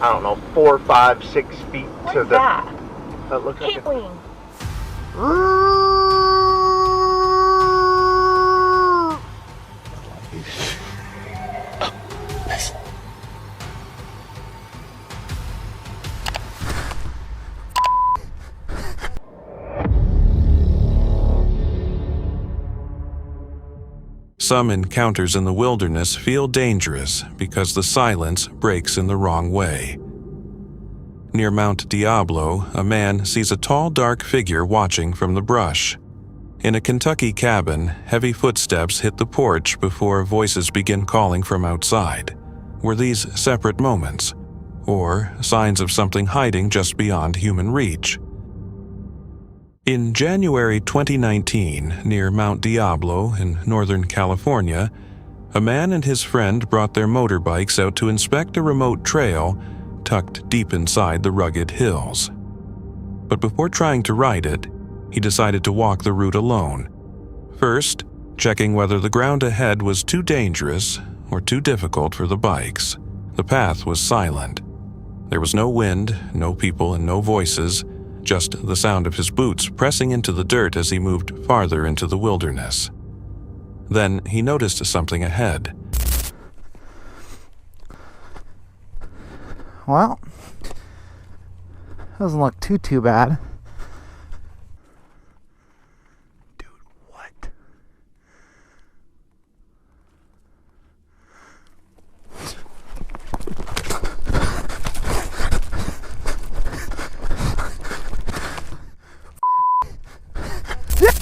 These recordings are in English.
I don't know, 4, 5, 6 feet What to is the... that? Looks like Caitlin! Some encounters in the wilderness feel dangerous because the silence breaks in the wrong way. Near Mount Diablo, a man sees a tall, dark figure watching from the brush. In a Kentucky cabin, heavy footsteps hit the porch before voices begin calling from outside. Were these separate moments, or signs of something hiding just beyond human reach? In January 2019, near Mount Diablo in Northern California, a man and his friend brought their motorbikes out to inspect a remote trail tucked deep inside the rugged hills. But before trying to ride it, he decided to walk the route alone. First, checking whether the ground ahead was too dangerous or too difficult for the bikes. The path was silent. There was no wind, no people, and no voices, just the sound of his boots pressing into the dirt as he moved farther into the wilderness. Then he noticed something ahead. Well, doesn't look too bad. Dude, what?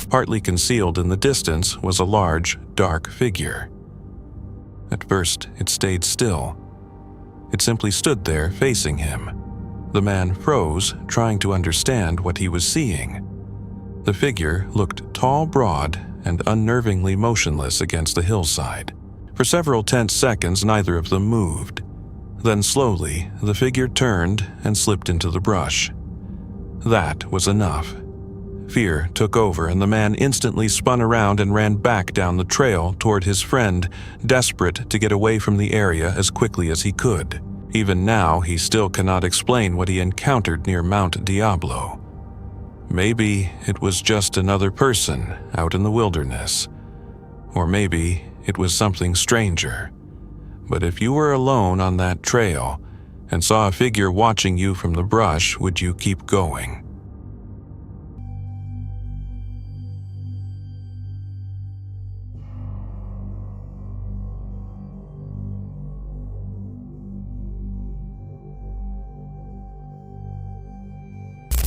Partly concealed in the distance was a large, dark figure. At first, it stayed still. It simply stood there facing him. The man froze, trying to understand what he was seeing. The figure looked tall, broad, and unnervingly motionless against the hillside. For several tense seconds, neither of them moved. Then slowly, the figure turned and slipped into the brush. That was enough. Fear took over, and the man instantly spun around and ran back down the trail toward his friend, desperate to get away from the area as quickly as he could. Even now, he still cannot explain what he encountered near Mount Diablo. Maybe it was just another person out in the wilderness. Or maybe it was something stranger. But if you were alone on that trail and saw a figure watching you from the brush, would you keep going?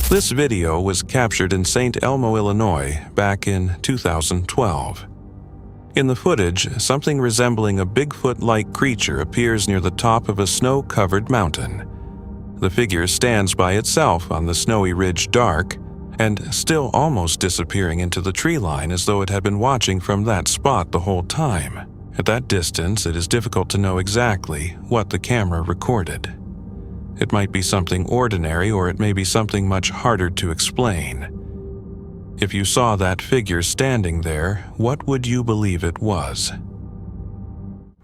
This video was captured in St. Elmo, Illinois, back in 2012. In the footage, something resembling a Bigfoot-like creature appears near the top of a snow-covered mountain. The figure stands by itself on the snowy ridge, dark, and still almost disappearing into the tree line as though it had been watching from that spot the whole time. At that distance, it is difficult to know exactly what the camera recorded. It might be something ordinary, or it may be something much harder to explain. If you saw that figure standing there, what would you believe it was?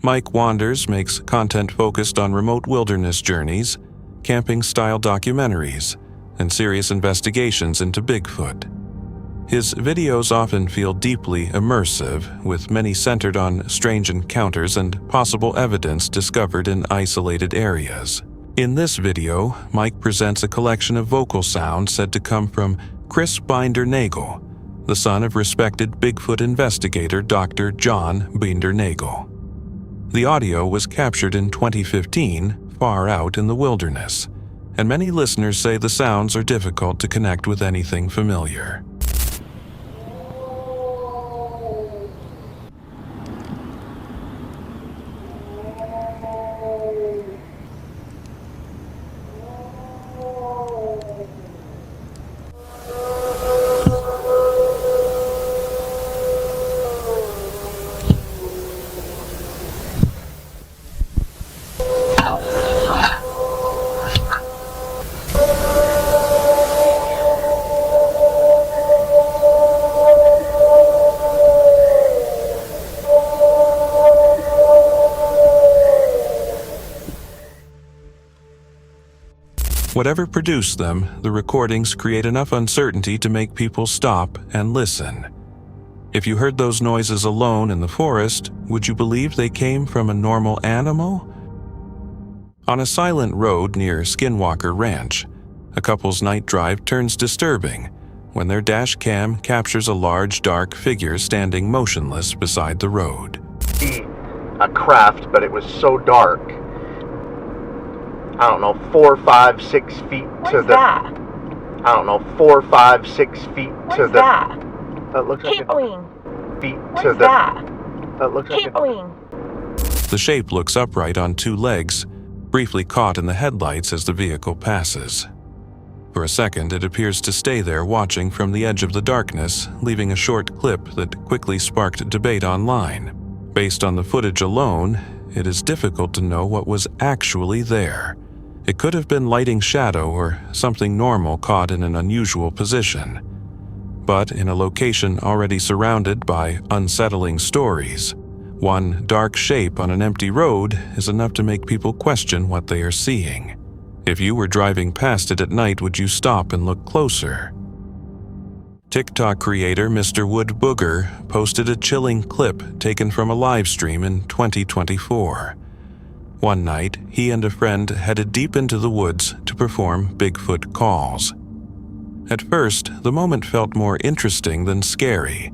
Mike Wanders makes content focused on remote wilderness journeys, camping-style documentaries, and serious investigations into Bigfoot. His videos often feel deeply immersive, with many centered on strange encounters and possible evidence discovered in isolated areas. In this video, Mike presents a collection of vocal sounds said to come from Chris Binder-Nagel, the son of respected Bigfoot investigator Dr. John Binder-Nagel. The audio was captured in 2015, far out in the wilderness, and many listeners say the sounds are difficult to connect with anything familiar. Whatever produced them, the recordings create enough uncertainty to make people stop and listen. If you heard those noises alone in the forest, would you believe they came from a normal animal? On a silent road near Skinwalker Ranch, a couple's night drive turns disturbing when their dash cam captures a large dark figure standing motionless beside the road. A craft, but it was so dark. I don't know, 4, 5, 6 feet to the. That? I don't know, 4, 5, 6 feet to the. That? That looks Keep like going. feet What's to the. that? That looks like Keep going. The shape looks upright on two legs, briefly caught in the headlights as the vehicle passes. For a second, it appears to stay there watching from the edge of the darkness, leaving a short clip that quickly sparked debate online. Based on the footage alone, it is difficult to know what was actually there. It could have been lighting shadow or something normal caught in an unusual position. But in a location already surrounded by unsettling stories, one dark shape on an empty road is enough to make people question what they are seeing. If you were driving past it at night, would you stop and look closer? TikTok creator Mr. Wood Booger posted a chilling clip taken from a live stream in 2024. One night, he and a friend headed deep into the woods to perform Bigfoot calls. At first, the moment felt more interesting than scary,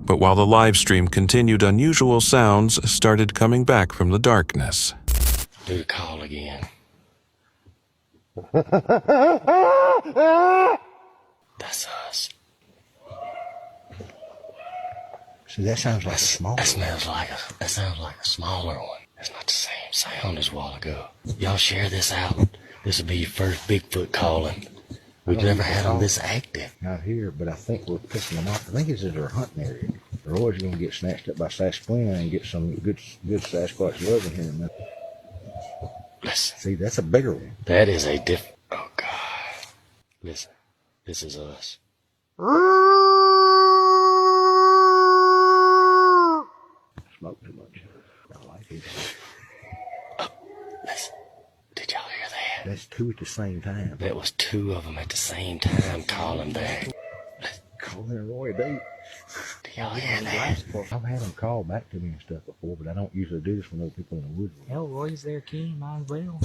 but while the live stream continued, unusual sounds started coming back from the darkness. Do the call again. That's us. See, that sounds like a small one. That sounds like a smaller one. It's not the same sound as a while ago. Y'all share this out. This will be your first Bigfoot calling. We've never had them this active. Not here, but I think we're picking them off. I think it's in their hunting area. They're always going to get snatched up by Sasquatch and get some good Sasquatch love in here in a minute. Listen. See, that's a bigger one. That is a different... Oh, God. Listen. This is us. Smoke too much. I like it. Oh, listen. Did y'all hear that? That's two at the same time. That was two of them at the same time calling back. Calling Roy, dude. Do y'all hear that? I've had them call back to me and stuff before, but I don't usually do this when other people in the woods. Hell, Roy's there, King. Might as well.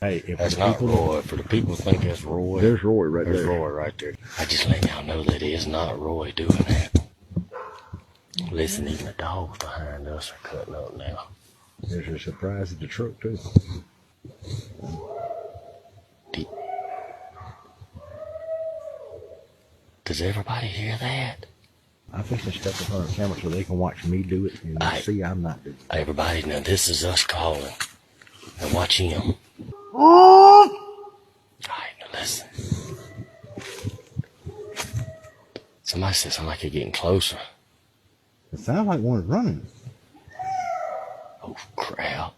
Hey, if That's the not people, Roy. For the people who think that's Roy, there's Roy right there's there. Roy right there. I just let y'all know that it is not Roy doing that. Listen, even the dogs behind us are cutting up now. There's a surprise at the truck, too. Does everybody hear that? I think they step up on our camera so they can watch me do it and see I'm not doing it. Everybody, now this is us calling. And watch him. Alright, now listen. Somebody said something like you're getting closer. It sounds like one's running. Oh, crap.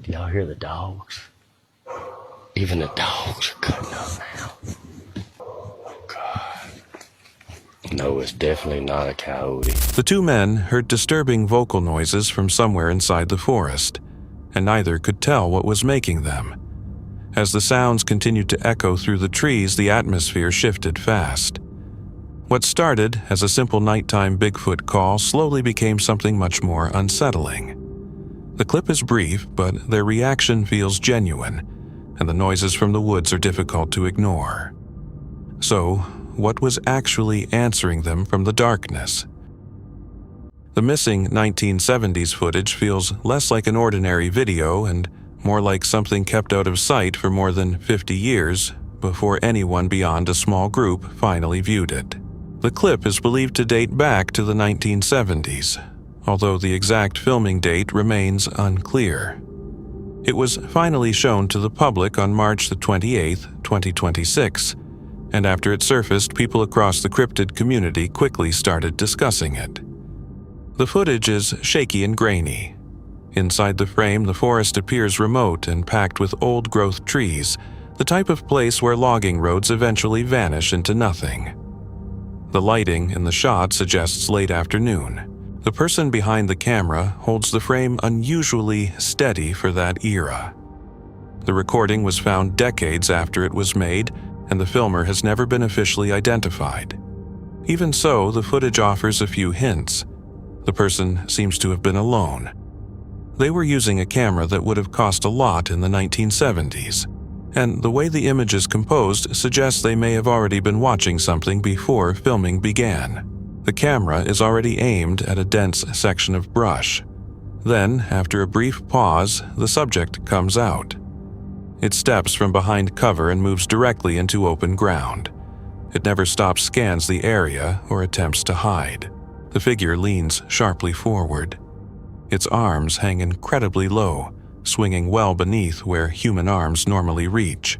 Do y'all hear the dogs? Even the dogs are cutting up now. Oh, God. No, it's definitely not a coyote. The two men heard disturbing vocal noises from somewhere inside the forest, and neither could tell what was making them. As the sounds continued to echo through the trees, the atmosphere shifted fast. What started as a simple nighttime Bigfoot call slowly became something much more unsettling. The clip is brief, but their reaction feels genuine, and the noises from the woods are difficult to ignore. So, what was actually answering them from the darkness? The missing 1970s footage feels less like an ordinary video and more like something kept out of sight for more than 50 years before anyone beyond a small group finally viewed it. The clip is believed to date back to the 1970s, although the exact filming date remains unclear. It was finally shown to the public on March 28, 2026, and after it surfaced, people across the cryptid community quickly started discussing it. The footage is shaky and grainy. Inside the frame, the forest appears remote and packed with old-growth trees, the type of place where logging roads eventually vanish into nothing. The lighting in the shot suggests late afternoon. The person behind the camera holds the frame unusually steady for that era. The recording was found decades after it was made, and the filmer has never been officially identified. Even so, the footage offers a few hints. The person seems to have been alone. They were using a camera that would have cost a lot in the 1970s, and the way the image is composed suggests they may have already been watching something before filming began. The camera is already aimed at a dense section of brush. Then, after a brief pause, the subject comes out. It steps from behind cover and moves directly into open ground. It never stops, scans the area, or attempts to hide. The figure leans sharply forward. Its arms hang incredibly low, swinging well beneath where human arms normally reach.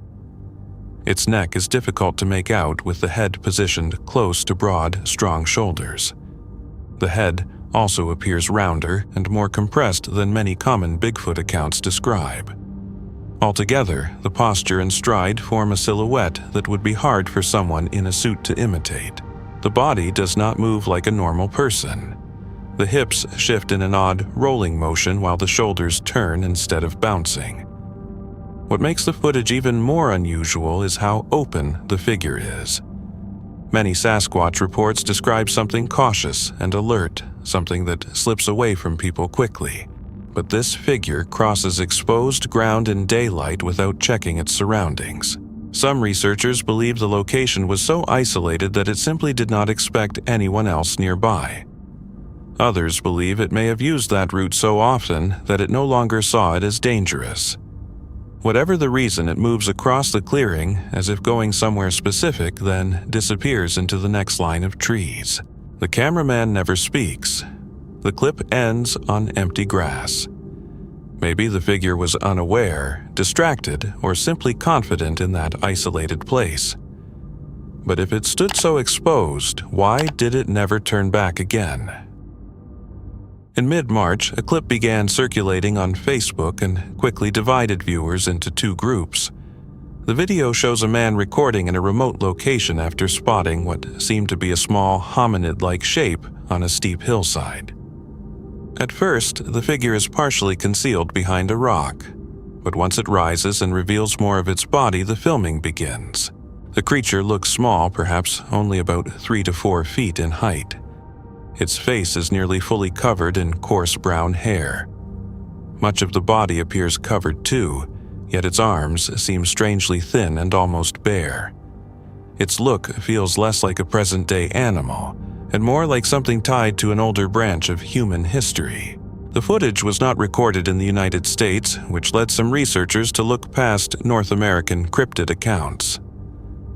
Its neck is difficult to make out with the head positioned close to broad, strong shoulders. The head also appears rounder and more compressed than many common Bigfoot accounts describe. Altogether, the posture and stride form a silhouette that would be hard for someone in a suit to imitate. The body does not move like a normal person. The hips shift in an odd rolling motion while the shoulders turn instead of bouncing. What makes the footage even more unusual is how open the figure is. Many Sasquatch reports describe something cautious and alert, something that slips away from people quickly. But this figure crosses exposed ground in daylight without checking its surroundings. Some researchers believe the location was so isolated that it simply did not expect anyone else nearby. Others believe it may have used that route so often that it no longer saw it as dangerous. Whatever the reason, it moves across the clearing as if going somewhere specific, then disappears into the next line of trees. The cameraman never speaks. The clip ends on empty grass. Maybe the figure was unaware, distracted, or simply confident in that isolated place. But if it stood so exposed, why did it never turn back again? In mid-March, a clip began circulating on Facebook and quickly divided viewers into two groups. The video shows a man recording in a remote location after spotting what seemed to be a small hominid-like shape on a steep hillside. At first, the figure is partially concealed behind a rock, but once it rises and reveals more of its body, the filming begins. The creature looks small, perhaps only about 3 to 4 feet in height. Its face is nearly fully covered in coarse brown hair. Much of the body appears covered too, yet its arms seem strangely thin and almost bare. Its look feels less like a present-day animal, and more like something tied to an older branch of human history. The footage was not recorded in the United States, which led some researchers to look past North American cryptid accounts.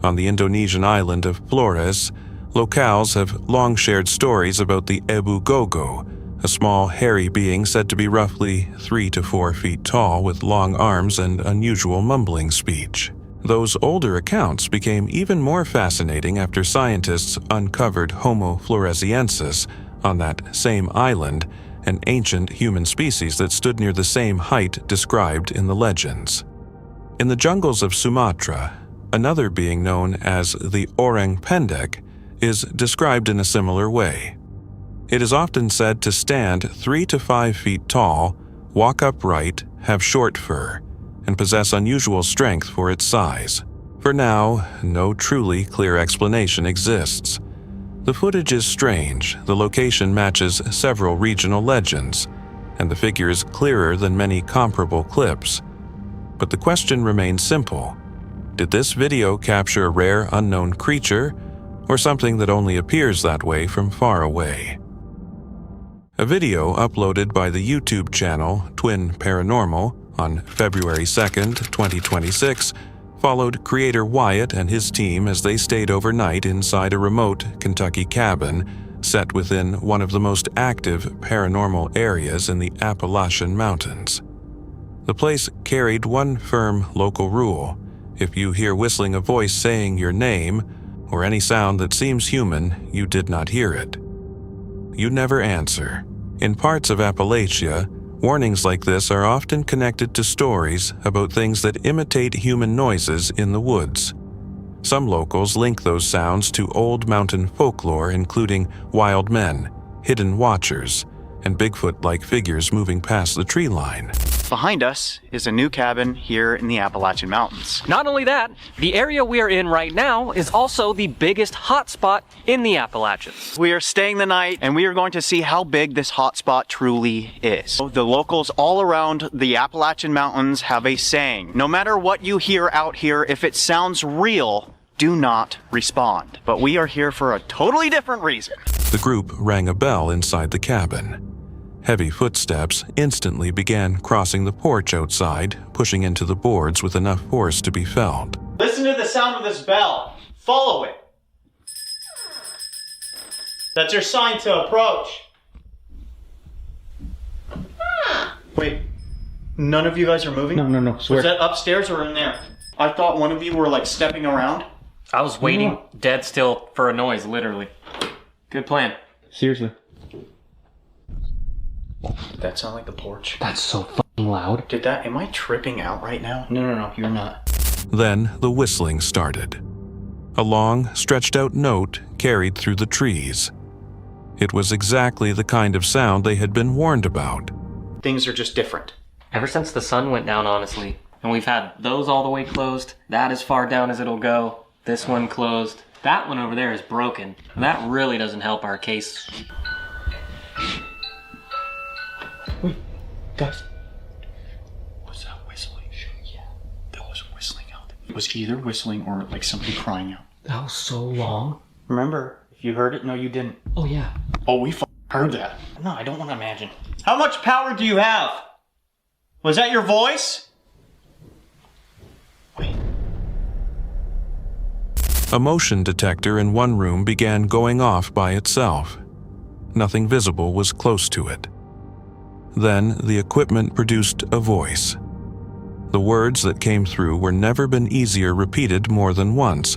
On the Indonesian island of Flores, locals have long shared stories about the Gogo, a small hairy being said to be roughly 3 to 4 feet tall with long arms and unusual mumbling speech. Those older accounts became even more fascinating after scientists uncovered Homo floresiensis on that same island, an ancient human species that stood near the same height described in the legends. In the jungles of Sumatra, another being known as the orang Pendek is described in a similar way. It is often said to stand 3 to 5 feet tall, walk upright, have short fur, and possess unusual strength for its size. For now, no truly clear explanation exists. The footage is strange, the location matches several regional legends, and the figure is clearer than many comparable clips. But the question remains simple. Did this video capture a rare unknown creature, or something that only appears that way from far away? A video uploaded by the YouTube channel Twin Paranormal on February 2nd, 2026, followed creator Wyatt and his team as they stayed overnight inside a remote Kentucky cabin set within one of the most active paranormal areas in the Appalachian Mountains. The place carried one firm local rule: if you hear whistling a voice saying your name, or any sound that seems human, you did not hear it. You never answer. In parts of Appalachia, warnings like this are often connected to stories about things that imitate human noises in the woods. Some locals link those sounds to old mountain folklore, including wild men, hidden watchers, and Bigfoot-like figures moving past the tree line. Behind us is a new cabin here in the Appalachian Mountains. Not only that, the area we are in right now is also the biggest hotspot in the Appalachians. We are staying the night and we are going to see how big this hotspot truly is. The locals all around the Appalachian Mountains have a saying: no matter what you hear out here, if it sounds real, do not respond. But we are here for a totally different reason. The group rang a bell inside the cabin. Heavy footsteps instantly began crossing the porch outside, pushing into the boards with enough force to be felt. Listen to the sound of this bell. Follow it. That's your sign to approach. Wait, none of you guys are moving? No, swear. Was that upstairs or in there? I thought one of you were like stepping around. I was waiting dead still for a noise, literally. Good plan. Seriously. Did that sound like the porch? That's so fucking loud. Am I tripping out right now? No, you're not. Then the whistling started. A long, stretched-out note carried through the trees. It was exactly the kind of sound they had been warned about. Things are just different. Ever since the sun went down, honestly. And we've had those all the way closed, that as far down as it'll go, this one closed. That one over there is broken. And that really doesn't help our case. Wait, guys. Was that whistling? Yeah. There was whistling out there. It was either whistling or like somebody crying out. That was so long. Remember, if you heard it, no you didn't. Oh yeah. Oh, we heard that. No, I don't want to imagine. How much power do you have? Was that your voice? Wait. A motion detector in one room began going off by itself. Nothing visible was close to it. Then the equipment produced a voice. The words that came through were never been easier repeated more than once,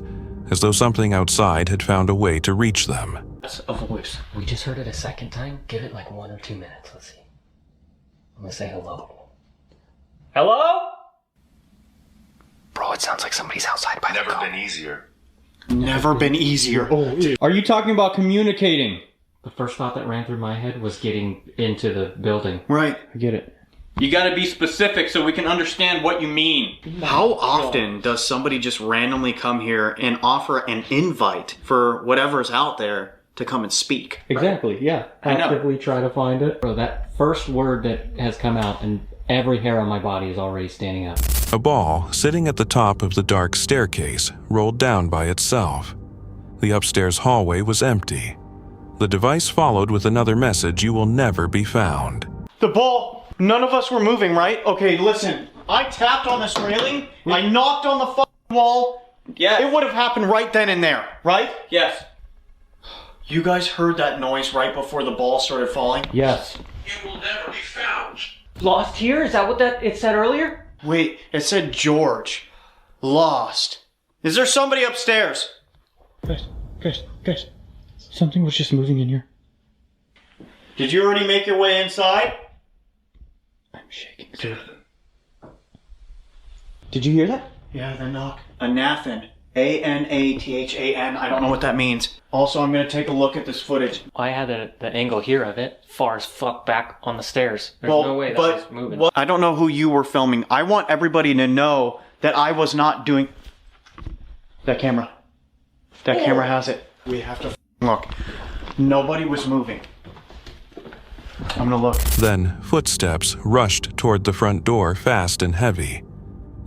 as though something outside had found a way to reach them. That's a voice. We just heard it a second time. Give it like 1 or 2 minutes. Let's see. I'm gonna say hello. Hello? Bro, it sounds like somebody's outside by the car. Never been easier. Are you talking about communicating? The first thought that ran through my head was getting into the building. Right. I get it. You gotta be specific so we can understand what you mean. How often does somebody just randomly come here and offer an invite for whatever's out there to come and speak? Exactly, yeah. I know. Actively try to find it. Bro, that first word that has come out and every hair on my body is already standing up. A ball sitting at the top of the dark staircase rolled down by itself. The upstairs hallway was empty. The device followed with another message: you will never be found. The ball, none of us were moving, right? Okay, listen. I tapped on this railing. I knocked on the fucking wall. Yes. It would have happened right then and there, right? Yes. You guys heard that noise right before the ball started falling? Yes. Lost here? Is that what it said earlier? Wait, it said George. Lost. Is there somebody upstairs? Guys. Something was just moving in here. Did you already make your way inside? I'm shaking. Dude. Did you hear that? Yeah, the knock. Anathan. A-N-A-T-H-A-N. I don't know what that means. Also, I'm going to take a look at this footage. I had the angle here of it, far as fuck back on the stairs. There's no way that was moving. I don't know who you were filming. I want everybody to know that I was not doing... That camera. That camera has it. We have to look. Nobody was moving. I'm going to look. Then footsteps rushed toward the front door fast and heavy.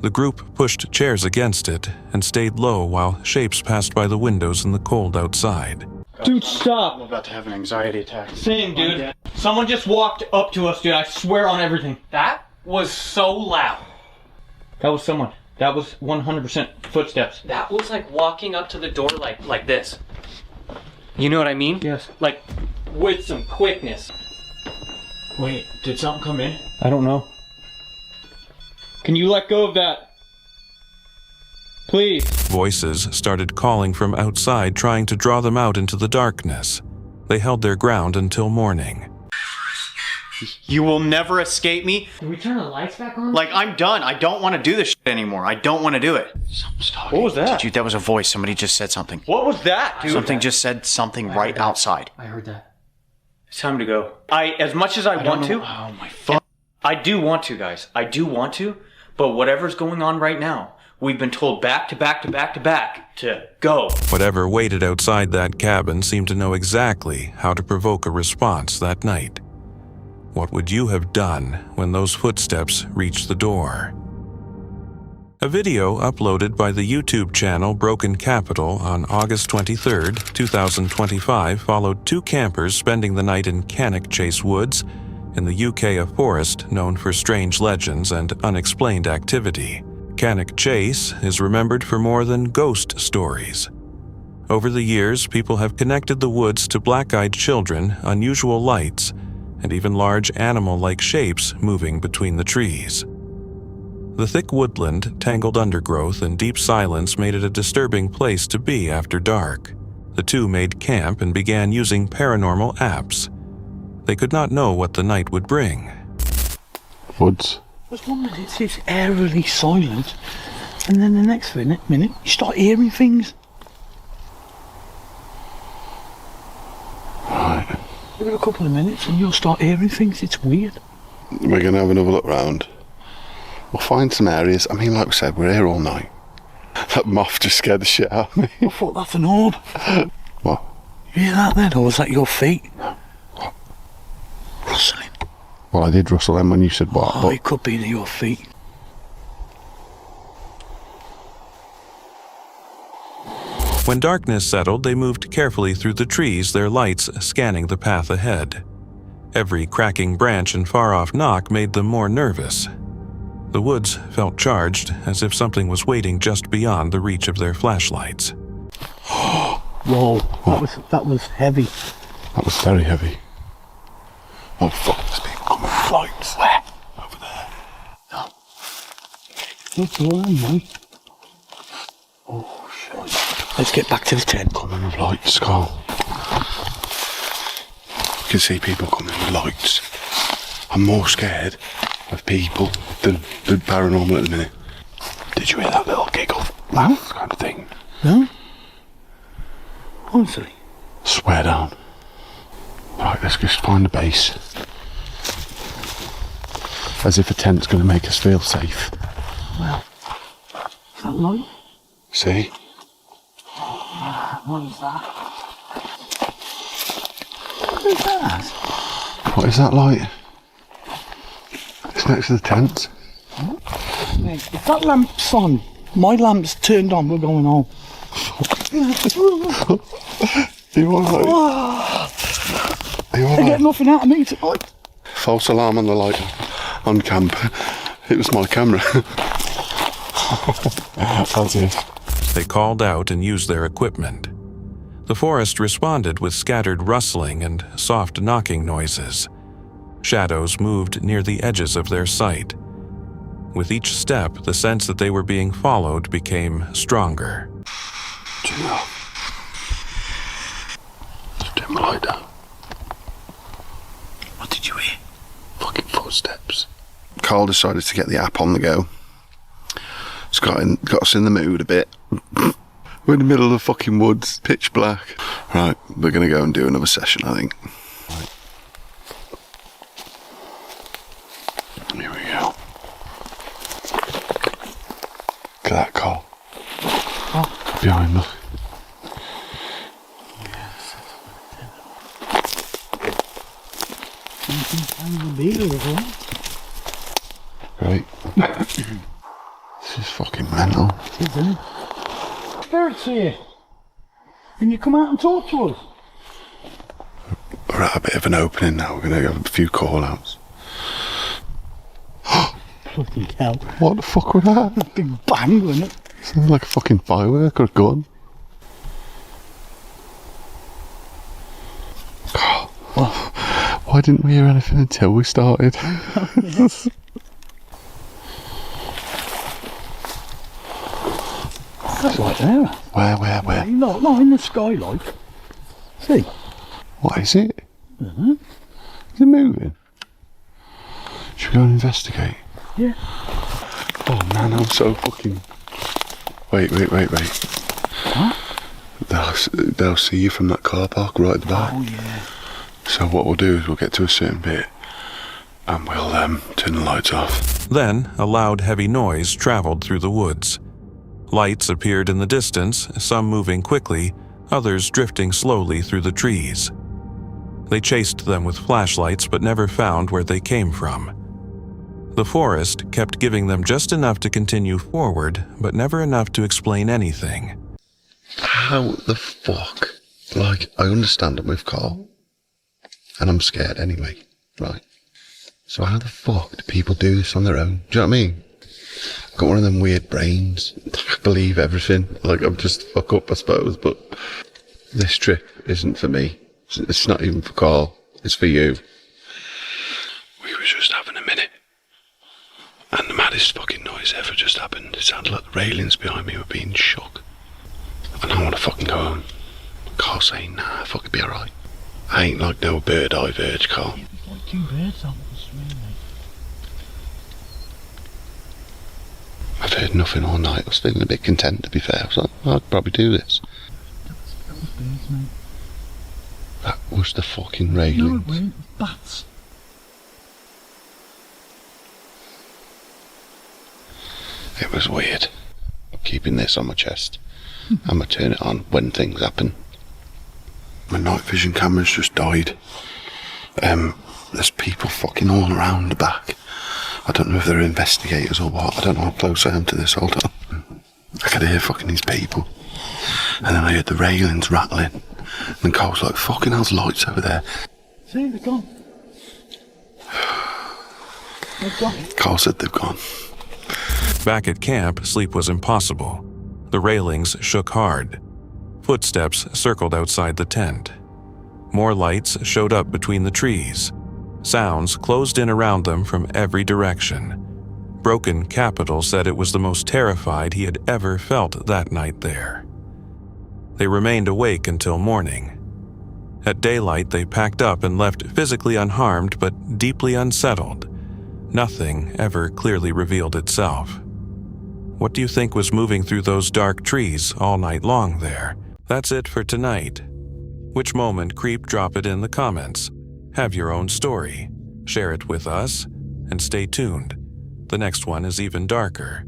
The group pushed chairs against it and stayed low while shapes passed by the windows in the cold outside. Dude, stop! I'm about to have an anxiety attack. Same, dude. Someone just walked up to us, dude. I swear on everything. That was so loud. That was someone. That was 100% footsteps. That was like walking up to the door like this. You know what I mean? Yes. Like, with some quickness. Wait, did something come in? I don't know. Can you let go of that? Please. Voices started calling from outside, trying to draw them out into the darkness. They held their ground until morning. You will never escape me. Did we turn the lights back on? Like, I'm done. I don't want to do this shit anymore. I don't want to do it. Someone's talking. What was that? That was a voice. Somebody just said something. What was that, dude? Something just said something right outside. I heard that. It's time to go. As much as I want to. Oh my fuck. I do want to, guys. I do want to, but whatever's going on right now, we've been told back to back to back to back to go. Whatever waited outside that cabin seemed to know exactly how to provoke a response that night. What would you have done when those footsteps reached the door? A video uploaded by the YouTube channel Broken Capital on August 23, 2025 followed two campers spending the night in Cannock Chase woods, in the UK a forest known for strange legends and unexplained activity. Cannock Chase is remembered for more than ghost stories. Over the years, people have connected the woods to black-eyed children, unusual lights, and even large animal-like shapes moving between the trees. The thick woodland, tangled undergrowth, and deep silence made it a disturbing place to be after dark. The two made camp and began using paranormal apps. They could not know what the night would bring. Woods. As long as it's eerily silent, and then the next minute you start hearing things. Right. Give it a couple of minutes and you'll start hearing things. It's weird. We're going to have another look round. We'll find some areas. I mean, like we said, we're here all night. That moth just scared the shit out of me. I thought that's an orb. What? You hear that then, or was that your feet? What? Rustling. Well, I did rustle them when you said what. Oh, it could be your feet. When darkness settled, they moved carefully through the trees, their lights scanning the path ahead. Every cracking branch and far-off knock made them more nervous. The woods felt charged, as if something was waiting just beyond the reach of their flashlights. Whoa, that was heavy. That was very heavy. Oh fuck, there's people coming with lights. Where? Over there. No. That's all right, mate. Oh shit. Let's get back to the tent. Coming with lights, Carl. You can see people coming with lights. I'm more scared of people than paranormal at the minute. Did you hear that little giggle? No. Kind of thing. No? Honestly? Swear down. Right, let's just find a base. As if a tent's going to make us feel safe. Well, is that light? See? What is that? What is that? What is that light? It's next to the tent. If that lamp's on, my lamp's turned on, we're going home. You alright? You They get alright? nothing out of me tonight. False alarm on the light on camp. It was my camera. That's it. They called out and used their equipment. The forest responded with scattered rustling and soft knocking noises. Shadows moved near the edges of their sight. With each step, the sense that they were being followed became stronger. Turn it off. Just turn my light down. What did you hear? Fucking footsteps. Carl decided to get the app on the go. It's got us in the mood a bit. We're in the middle of the fucking woods, pitch black. Right, we're going to go and do another session, I think. Right. Here we go. Look at that, Carl. Oh. Behind us. Great. This is fucking mental. Isn't it? Spirits here. Can you come out and talk to us? We're at a bit of an opening now. We're going to have a few call-outs. Bloody hell. What the fuck was that? A big bang, wasn't it? Sounded like a fucking firework or a gun. God. What? Why didn't we hear anything until we started? That's right there. Where? No, in the skylight. See? What is it? Uh-huh. Is it moving? Should we go and investigate? Yeah. Oh man, I'm so fucking... Wait. Huh? They'll see you from that car park right at the back. Oh yeah. So what we'll do is we'll get to a certain bit And we'll turn the lights off. Then, a loud, heavy noise traveled through the woods. Lights appeared in the distance, some moving quickly, others drifting slowly through the trees. They chased them with flashlights but never found where they came from. The forest kept giving them just enough to continue forward, but never enough to explain anything. How the fuck? Like, I understand I'm with Carl. And I'm scared anyway, right? So how the fuck do people do this on their own? Do you know what I mean? I've got one of them weird brains. I believe everything. Like, I'm just fuck up, I suppose, but this trip isn't for me. It's not even for Carl. It's for you. We were just having a minute. And the maddest fucking noise ever just happened. It sounded like the railings behind me were being shook. And I want to fucking go home. Carl's saying, nah, fucking be alright. I ain't like no bird I've heard, Carl. Yeah, there's like 2 birds on the swing, mate. I've heard nothing all night. I was feeling a bit content, to be fair. I was like, well, I'd probably do this. That was birds, mate. That was the fucking No, railings. it weren't. Bats. It was weird. I'm keeping this on my chest. I'm going to turn it on when things happen. My night vision camera's just died. There's people fucking all around the back. I don't know if they're investigators or what. I don't know how close I am to this. Hold on. I could hear fucking these people. And then I heard the railings rattling. And Carl's like, fucking hell's lights over there. See, they're gone. They've gone. Carl said they've gone. Back at camp, sleep was impossible. The railings shook hard. Footsteps circled outside the tent. More lights showed up between the trees. Sounds closed in around them from every direction. Broken Capital said it was the most terrified he had ever felt that night there. They remained awake until morning. At daylight, they packed up and left physically unharmed but deeply unsettled. Nothing ever clearly revealed itself. What do you think was moving through those dark trees all night long there? That's it for tonight. Which moment creep? Drop it in the comments. Have your own story. Share it with us, and stay tuned. The next one is even darker.